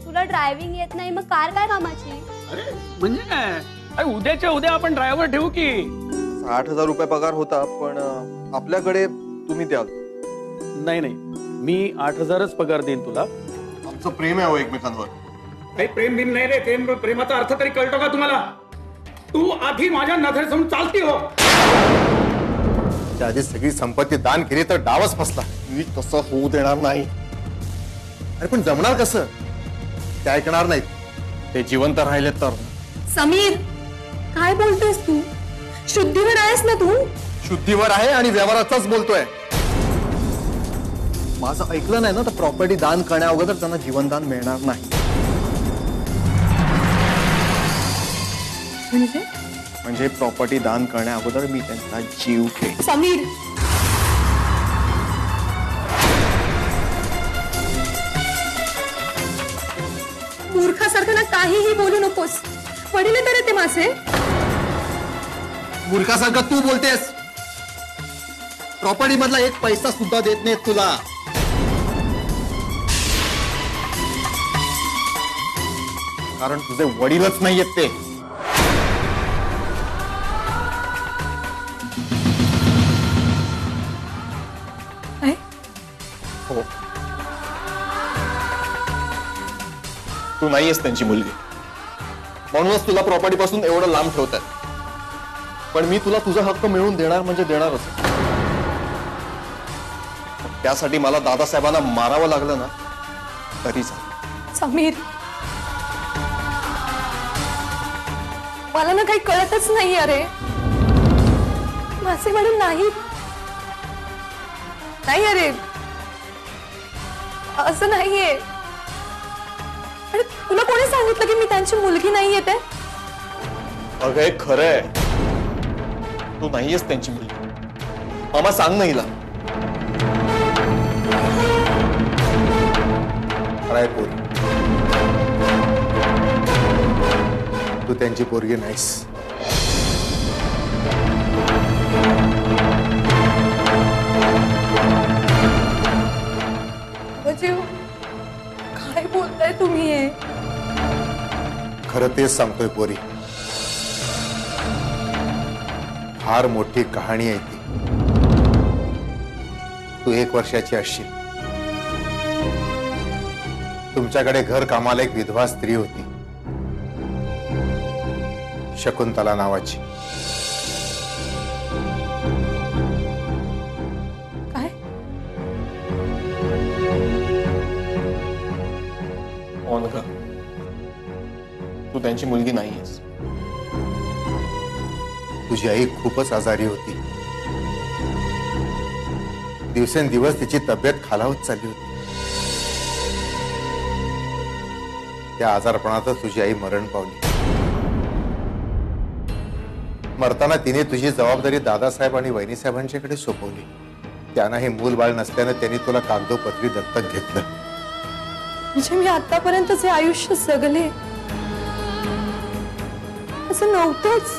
तुला ड्रायव्हिंग येत नाही मग कार काय कामाची? अरे म्हणजे काय, उद्याच्या उद्या आपण ड्रायव्हर ठेवू की. 60,000 रुपये पगार होता, पण आपल्याकडे तुम्ही द्याल. नाही नाही, मी 8,000च पगार देईन तुला. आमचं प्रेम आहे हो एकमेकांवर. काही प्रेम बिम नाही रे. प्रेमाचा अर्थ तरी कळतो का तुम्हाला? तू आधी माझ्या नजरेसमोर चालती हो. आधी सगळी संपत्ती दान केली तर डावच फसला. मी तसं होऊ देणार नाही. अरे पण जमणार कसं? ते ऐकणार नाहीत. ते जिवंत राहिले तर. समीर, काय बोलतोयस तू? शुद्धीवर आहेस ना तू? शुद्धीवर आहे आणि व्यवहाराचाच बोलतोय. माझं ऐकलं नाही ना तर प्रॉपर्टी दान करण्या अगोदर त्यांना जीवनदान मिळणार नाही. म्हणजे प्रॉपर्टी दान करण्या अगोदर मी त्यांचा जीव घेईन. समीर, मूर्खासारखं ना काहीही बोलू नकोस. वडील तर ते माझे. मूर्खासारखं तू बोलतेस. प्रॉपर्टी मधला एक पैसा सुद्धा देत नाहीत तुला. कारण तुझे वडीलच नाहीयेत ते. हो, तू नाहीयेस त्यांची मुलगी, म्हणूनच तुला प्रॉपर्टी पासून एवढं लांब ठेवतात. पण मी तुला तुझा हक्क मिळवून देणार म्हणजे देणारच. त्यासाठी मला दादासाहेबांना मारावं लागलं ना तरी चालेल. समीर, मला ना काही कळतच नाही. अरे माझे वडील नाही. नाही अरे, असं नाहीये. अरे तुला कोणी सांगितलं की मी त्यांची मुलगी नाहीये ते? अगं हे खरं आहे. तू नाहीयेस त्यांची मुलगी. मामा सांग ना हिला. काय पोरी, तू त्यांची पोरगी नाहीस. काय बोलताय तुम्ही? हे खरं तेच सांगतोय पोरी. फार मोठी कहाणी आहे ती. तू 1 वर्षाची असशील. तुमच्याकडे घर कामाला एक विधवा स्त्री होती, शकुंतला नावाची. काय? तू त्यांची मुलगी नाहीयेस. तुझी आई खूपच आजारी होती. दिवसेंदिवस तिची तब्येत खालावत चालली होती. त्या आजारपणातच तुझी आई मरण पावली. मरताना तिने तुझी जबाबदारी दादासाहेब आणि वहिनीसाहेबांच्याकडे सोपवली. त्यांना हे मूल बाळ नसल्याने त्यांनी तुला कागदोपत्री दत्तक घेतलं. म्हणजे मी आतापर्यंत जे आयुष्य जगले असं नव्हतंच.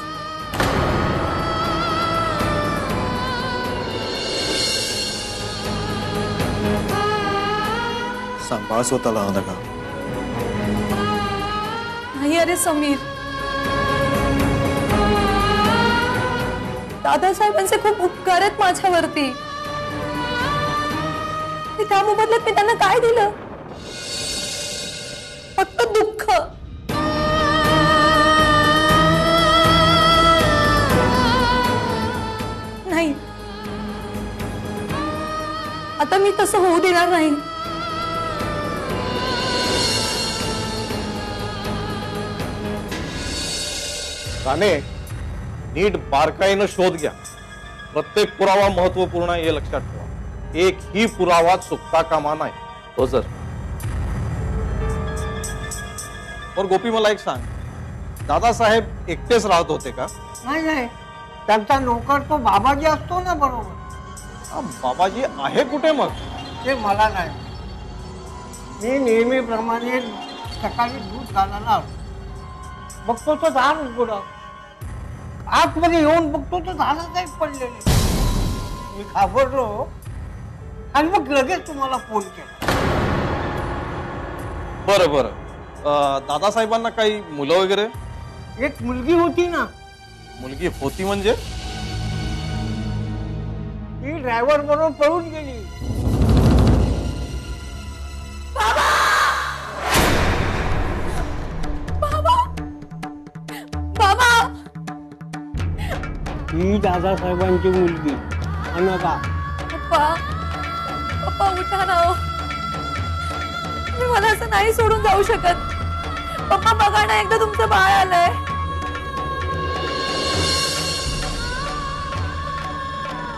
सांभाळ स्वतःला नका. नाही अरे समीर, दादासाहेबांचे खूप उपकार आहेत माझ्यावरती. त्या मोबदल्यात मी त्यांना काय दिलं? फक्त दुःख. नाही, आता मी तसं होऊ देणार नाही. राणे, नीट बारकाईनं शोध घ्या. प्रत्येक पुरावा महत्वपूर्ण आहे हे लक्षात ठेवा. एकही पुरावा चुकता कामा नाही. हो सर. और गोपी मला एक सांग, दादासाहेब एकटेच राहत होते का? नाही नाही, त्यांचा नोकर तो बाबाजी असतो ना बरोबर. बाबाजी आहे कुठे मग? ते मला नाही. मी नेहमीप्रमाणे सकाळी दूध घालायला आलो. बघतो तो दार उघडा. आतमध्ये येऊन बघतो तो दारात काही पडलेले. मी घाबरलो आणि मग लगेच तुम्हाला फोन केला. बरं बरं. दादासाहेबांना काही मुलं वगैरे? एक मुलगी होती ना. मुलगी होती म्हणजे? ती ड्रायव्हर बरोबर पळून गेली. बाबा, ही दादासाहेबांची मुलगी अनघा. पप्पा, पप्पा उठा ना हो. मी मला असं नाही सोडून जाऊ शकत. पप्पा बघा ना, एकदा तुमचं बाळ आलंय.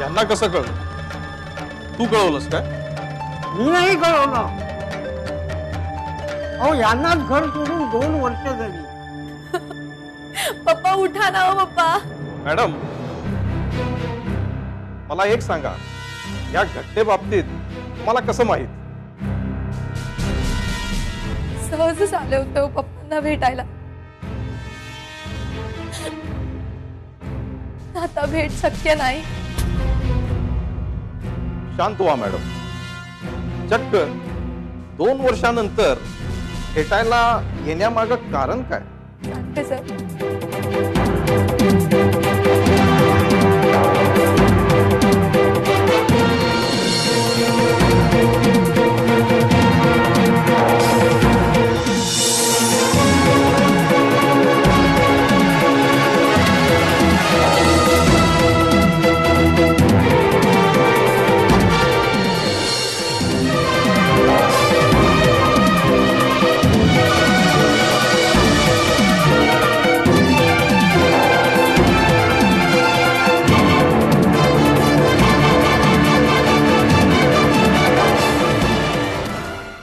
यांना कसं कळलं? तू कळवलंस काय? मी नाही कळवलं. अहो, यांनाच घर सोडून 2 वर्ष झाली. पप्पा उठा ना हो. पप्पा, मॅडम, मला एक सांगा, या घटने बाबतीत तुम्हाला कसं माहित? सहजच आले होते हो पप्पांना भेटायला. आता भेट शक्य नाही. शांत व्हा मॅडम. चक्क 2 वर्षानंतर भेटायला येण्यामागं कारण काय? सांगते सर.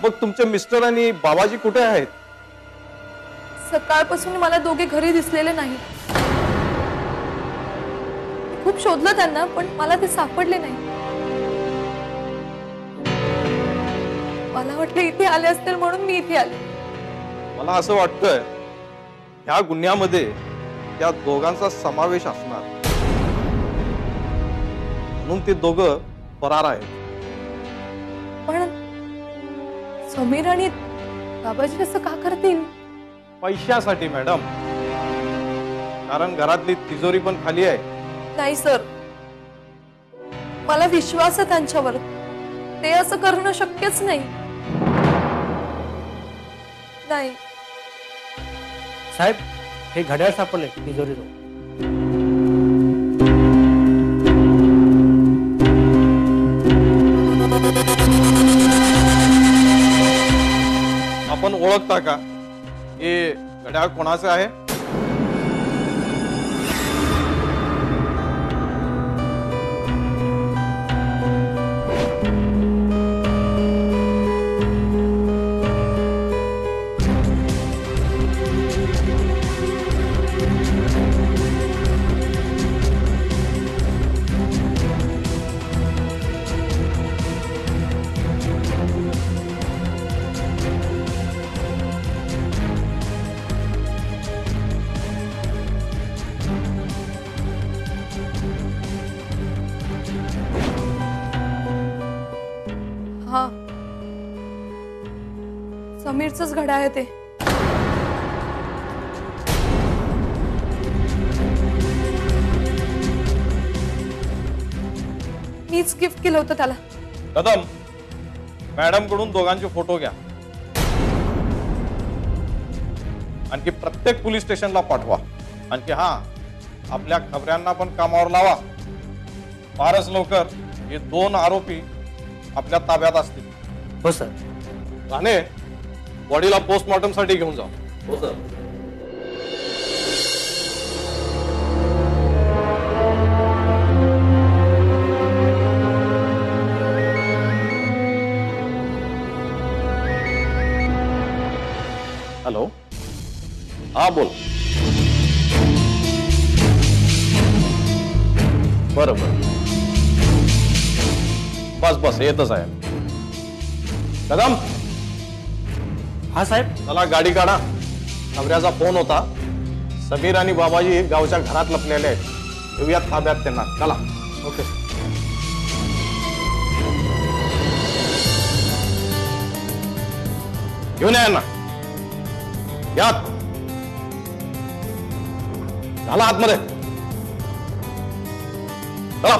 मग तुमचे मिस्टर आणि बाबाजी कुठे आहेत? सकाळपासून मला दोघे घरी दिसलेले नाही. खूप शोधलं त्यांना, पण मला ते सापडले नाही. मला वाटलं इथे आले असतील म्हणून मी इथे आले. मला असं वाटतंय ह्या गुन्ह्यामध्ये त्या दोघांचा समावेश असणार, म्हणून ते दोघं फरार आहेत. पण समीर आणि बाबाजी असं का करतील? पैशासाठी मॅडम. कारण घरातली तिजोरी पण खाली आहे. नाही सर, मला विश्वास आहे त्यांच्यावर. ते असं करणं शक्यच नाही. नाही साहेब, हे घड्याळ सापडले तिजोरीत. आपण ओळखता का हे घड्याळ कोणाचे आहे? हा, समीरचंच घड्याळ आहे ते. मीच गिफ्ट केलं होतं त्याला. कदम, मॅडम कडून दोघांचे फोटो घ्या. आणखी प्रत्येक पोलीस स्टेशनला पाठवा. आणखी हा, आपल्या खबऱ्यांना पण कामावर लावा. फारच लवकर हे 2 आरोपी आपल्या ताब्यात असतील. हो सर. राणे, बॉडीला पोस्टमॉर्टम साठी घेऊन जा. हो सर. हॅलो, हा बोल. बरोबर, बस बस येतच आहे. कदम, हा साहेब. चला गाडी काढा. नवऱ्याचा फोन होता. समीर आणि बाबाजी गावच्या घरात लपलेले आहेत. घेऊयात ताब्यात त्यांना. चला. ओके. घेऊन या ना. यात झाला आतमध्ये. चला.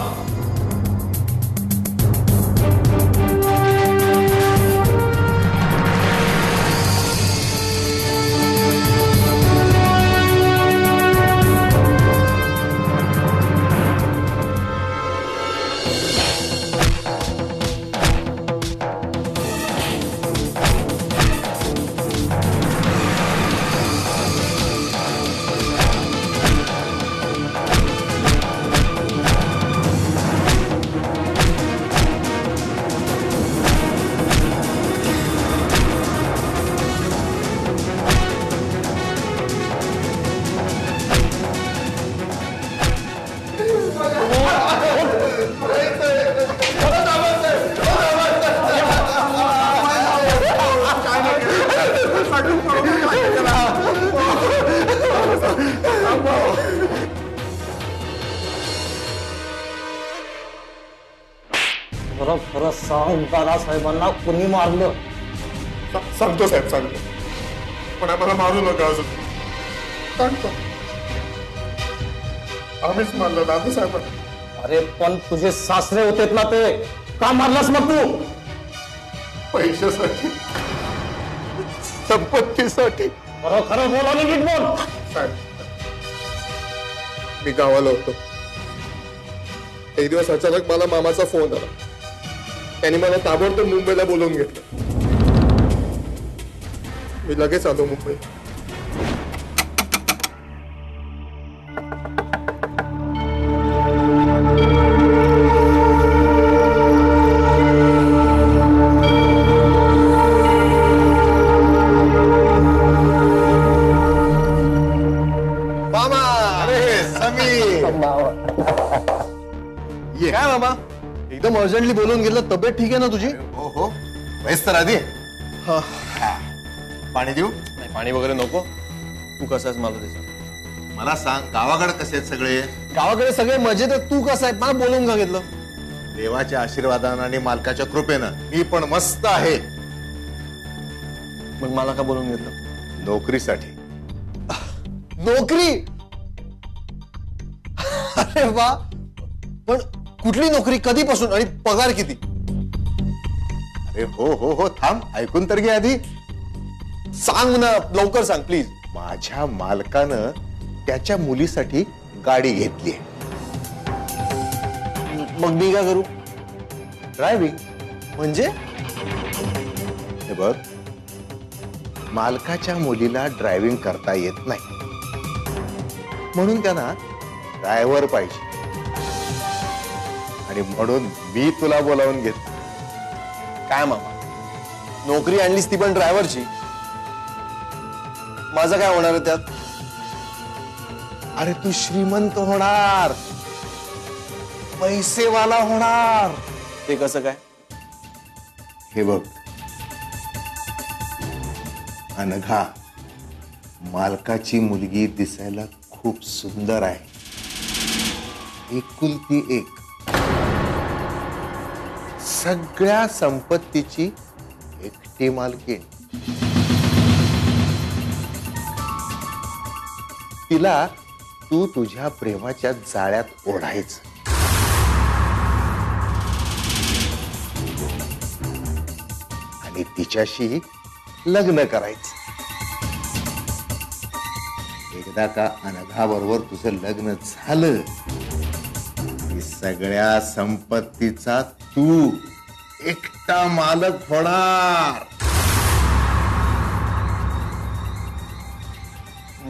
खरं खरं सांग, दादासाहेबांना कुणी मारलं? सांगतो साहेब, सांगतो. पण आम्हाला मारू नका अजून. सांगतो. आम्हीच मारलं दादासाहेबांना. अरे पण तुझे सासरे होतेत ना, ते का मारलास मग तू? पैशासाठी, संपत्तीसाठी. खरं खरं बोल आणि नीट बोल. साहेब, मी गावाला होतो. एक दिवस अचानक मला मामाचा फोन आला. त्यांनी मला ताबडतोब मुंबईला बोलवून घेतलं. मी लगेच आलो मुंबई. मामा, अरे समीर, ये. काय मामा, एकदम अर्जंटली बोलून गेलं. तब्येत ठीक आहे ना तुझी? हो हो, बस तर आधी. पाणी देऊ? नाही, पाणी वगैरे नको. तू कसा आहेस मला ते सांग. मला सांग, गावाकडे कसे आहेत सगळे? गावाकडे सगळे मजेत आहेत. तू कसा आहे मला बोलून का घेतलं? देवाच्या आशीर्वादानं आणि मालकाच्या कृपेनं मी पण मस्त आहे. मग मला का बोलून घेतलं? नोकरीसाठी. नोकरी? अरे वा. पण कुठली नोकरी, कधीपासून आणि पगार किती? अरे हो हो हो, थांब, ऐकून तर घे आधी. सांग ना, लवकर सांग प्लीज. माझ्या मालकानं त्याच्या मुलीसाठी गाडी घेतली. मग मी काय करू? ड्रायव्हिंग. म्हणजे? हे बघ, मालकाच्या मुलीला ड्रायव्हिंग करता येत नाही, म्हणून त्यांना ड्रायव्हर पाहिजे. आणि म्हणून मी तुला बोलावून घेत. काय मामा, नोकरी आणलीस ती पण ड्रायव्हरची. माझं काय होणार आहे त्यात? अरे तू श्रीमंत होणार, पैसेवाला होणार. ते कसं काय? हे बघ, अनघा, मालकाची मुलगी दिसायला खूप सुंदर आहे. एकुलती एक, सगळ्या संपत्तीची एकटी मालकीण. तिला तू तुझ्या प्रेमाच्या जाळ्यात ओढायचं. आणि तिच्याशी लग्न करायचं. एकदा का अनघाबरोबर तुझं लग्न झालं की सगळ्या संपत्तीचा तू एकटा मालक होणार.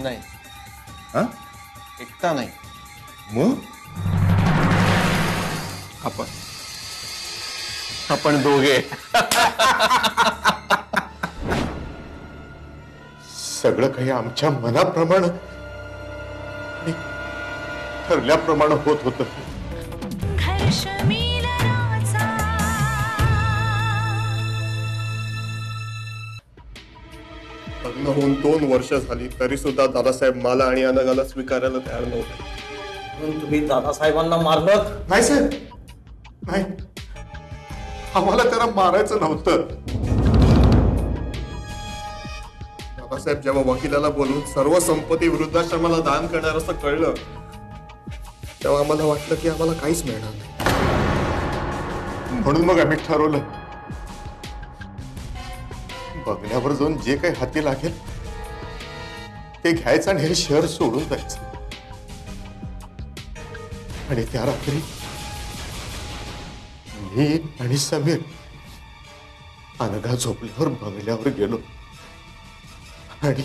नाही, हा? एकटा नाही. मग आपण दोघे. सगळं काही आमच्या मनाप्रमाणे आणि ठरल्याप्रमाणे होत होतं. लग्न होऊन 2 वर्ष झाली तरी सुद्धा दादासाहेब मला आणि अनघाला स्वीकारायला तयार नव्हते. म्हणून तुम्ही दादासाहेबांना मारलं? नाही साहेब, नाही, आम्हाला त्याला मारायचं नव्हतं. दादासाहेब जेव्हा वकिलाला बोलून सर्व संपत्ती वृद्धाश्रमाला दान करणार असं कळलं तेव्हा आम्हाला वाटलं की आम्हाला काहीच मिळणार नाही. म्हणून मग आम्ही ठरवलं बंगल्यावर जाऊन जे काही हाती लागेल ते घ्यायचं आणि हे शहर सोडून जायचं. आणि त्या रात्री मी आणि समीर अनघा झोपल्यावर बंगल्यावर गेलो आणि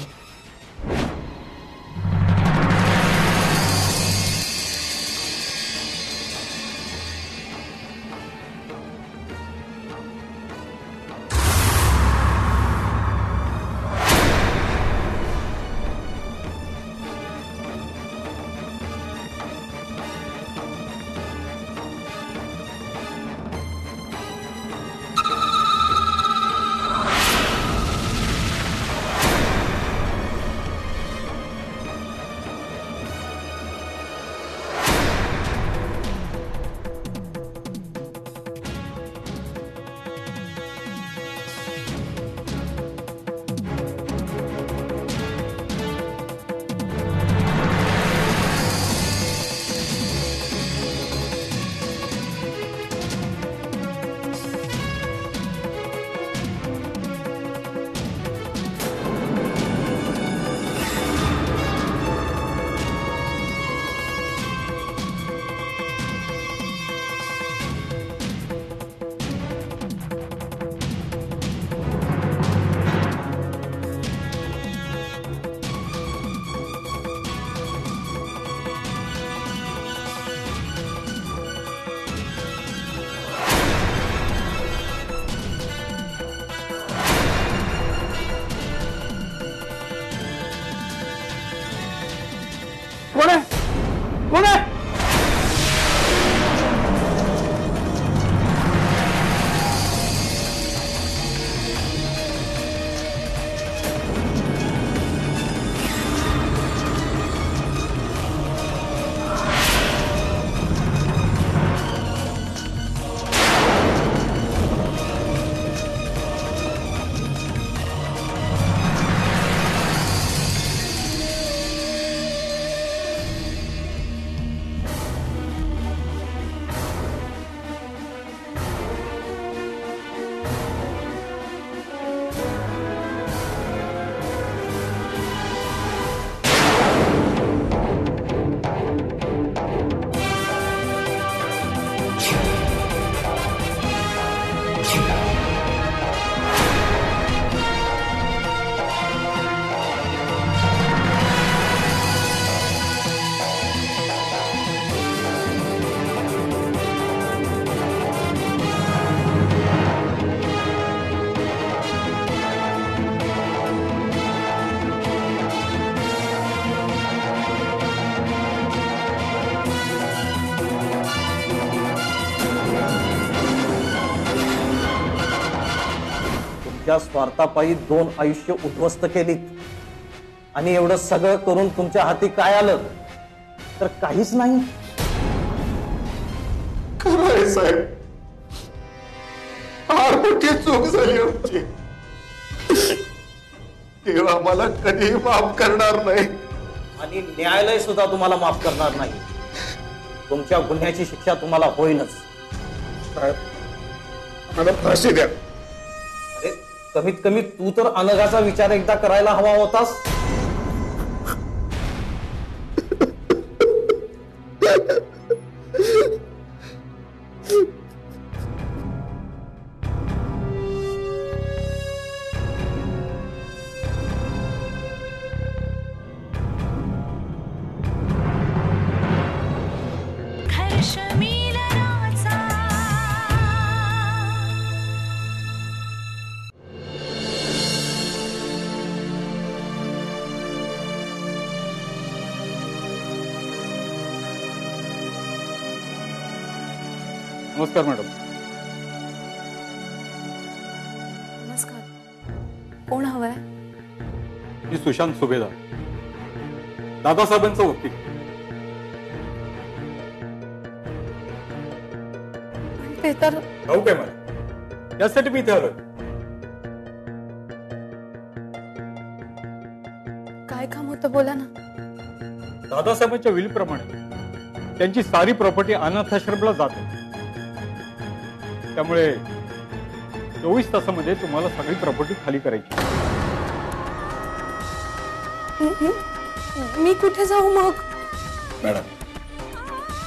कोण आहे? कोण आहे? तुमच्या स्वार्थापायी 2 आयुष्य उद्ध्वस्त केलीत आणि एवढं सगळं करून तुमच्या हाती काय आलं तर काहीच नाही. खरं आहे साहेब, फार मोठी चूक झाली आमची. देव आम्हाला कधीही माफ करणार नाही आणि न्यायालय सुद्धा तुम्हाला माफ करणार नाही. तुमच्या गुन्ह्याची शिक्षा तुम्हाला होईलच. साहेब, मला फाशी द्या. अरे कमीत कमी तू तर अनघाचा विचार एकदा करायला हवा होतास. नमस्कार मॅडम. नमस्कार. कोण हवंय? मी सुशांत सुभेदार, दादासाहेबांचा वकील. पण ते तर भाऊ काय मला यासाठी मी इथे आलोय. काय काम होतं बोला ना. दादासाहेबांच्या विलप्रमाणे त्यांची सारी प्रॉपर्टी अनाथाश्रमला जाते. त्यामुळे 24 तासामध्ये तुम्हाला सगळी प्रॉपर्टी खाली करायची. मी कुठे जाऊ मग? मॅडम,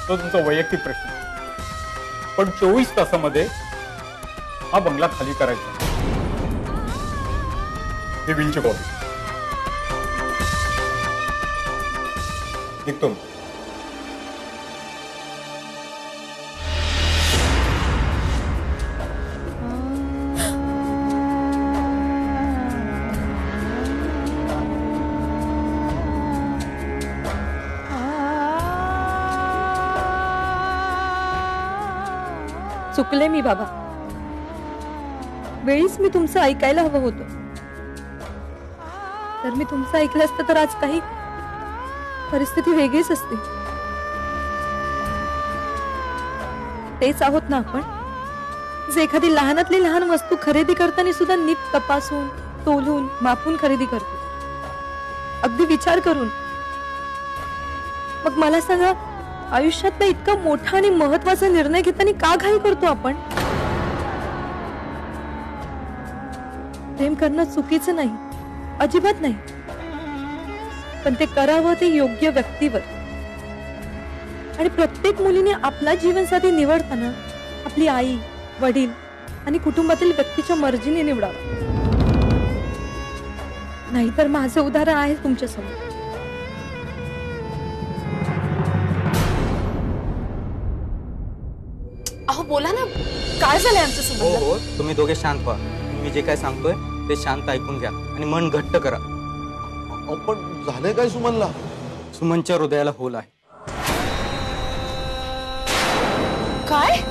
तो तुमचा वैयक्तिक प्रश्न, पण 24 तासामध्ये हा बंगला खाली करायचा. हे बिलची कॉपी. निघतो. चुकले मी बाबा. वेळीच मी तुमचं ऐकायला हवं होतं. तर मी तुमचं ऐकलं असतं तर आज काही परिस्थिती वेगळीच असते. तेच आहोत ना आपण, जे एखादी लहानातली लहान वस्तू खरेदी करताना सुद्धा नीट तपासून, तोलून, मापून खरेदी करतो, अगदी विचार करून. मग मला सांगा, आयुष्यातला इतका मोठा आणि महत्वाचा निर्णय घेताना का घाई करतो आपण? प्रेम करणं चुकीचं नाही, अजिबात नाही, पण ते करावं ते योग्य व्यक्तीवर. आणि प्रत्येक मुलीने आपला जीवनसाथी निवडताना आपली आई, वडील आणि कुटुंबातील व्यक्तीच्या मर्जीने निवडावा. नाहीतर माझं उदाहरण आहे तुमच्यासमोर. अहो बोला ना, काय झालंय आमच्या हो समोर? हो, तुम्ही दोघे शांत व्हा. मी जे काय सांगतोय ते शांत ऐकून घ्या आणि मन घट्ट करा. पण झालंय काय सुमनला? सुमनच्या हृदयाला होल आहे. काय?